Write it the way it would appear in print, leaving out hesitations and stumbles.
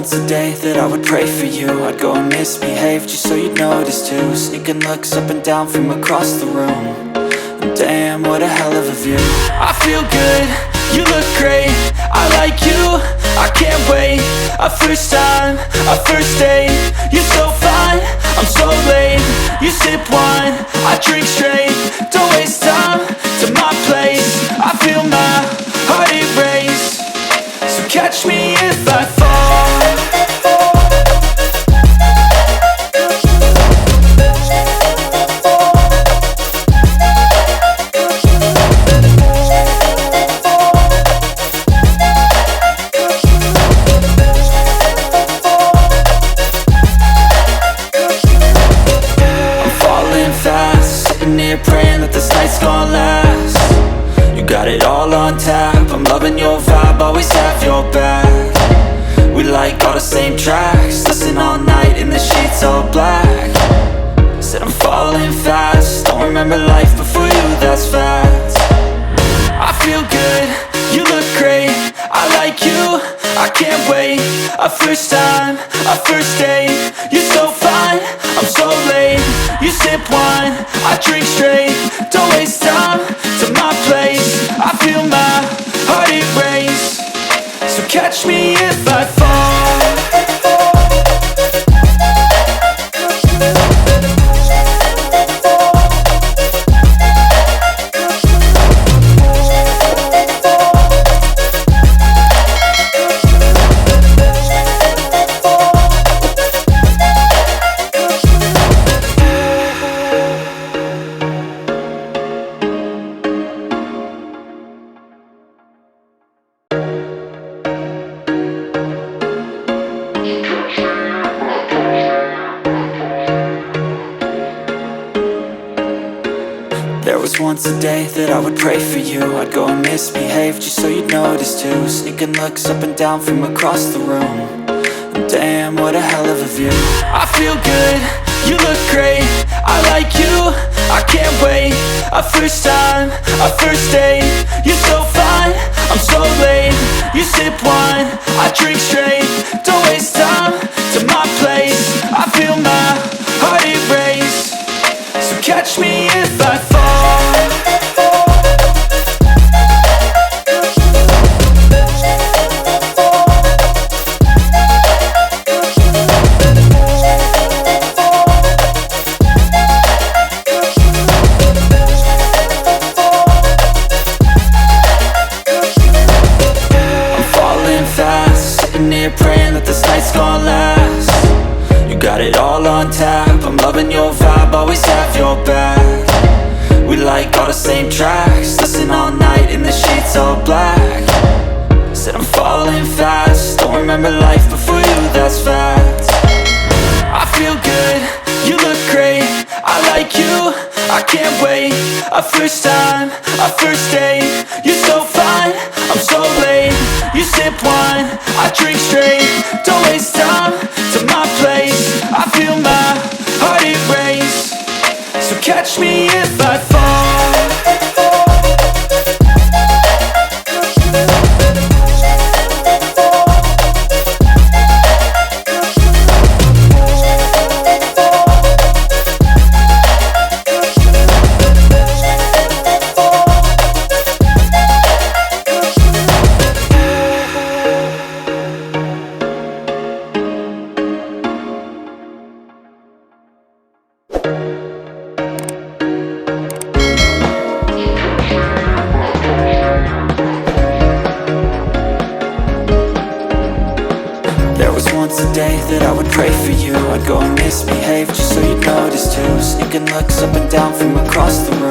once a day that I would pray for you. I'd go and misbehave just so you'd notice too. Sneaking looks up and down from across the room. And damn, what a hell of a view. I feel good, you look great, I like you, I can't wait. A first time, a first date, you're so fine, I'm so late. You sip wine, I drink straight, don't waste time to my place. I feel my heart erase, so catch me if I fall. Praying that this night's gonna last. You got it all on tap, I'm loving your vibe, always have your back. We like all the same tracks, listen all night in the sheets all black. Said I'm falling fast, don't remember life before you, that's fact. I feel good, you look great, I like you, I can't wait. A first time, a first date, you're so fine, I'm so late. You sip wine, I drink straight, don't waste time to my place. I feel my heart erase, so catch me if I fall. There was once a day that I would pray for you. I'd go and misbehave just so you'd notice too. Sneaking looks up and down from across the room. And damn, what a hell of a view. I feel good, you look great, I like you, I can't wait. A first time, a first date, you're so fine, I'm so late. You sip wine, I drink straight, don't waste time to my place. I feel my heart erase, so catch me if I fall. Praying that this night's gonna last. You got it all on tap, I'm loving your vibe, always have your back. We like all the same tracks, listen all night in the sheets all black. Said I'm falling fast, don't remember life before you, that's fact. I feel good, you look great, I like you, I can't wait. A first time, a first date, you're so fine, I'm so late. You sip wine, I drink straight, don't waste time to my place. I feel my heart erase, so catch me if I fall. Once a day that I would pray for you. I'd go and misbehave just so you'd notice too. Sneaking looks up and down from across the room.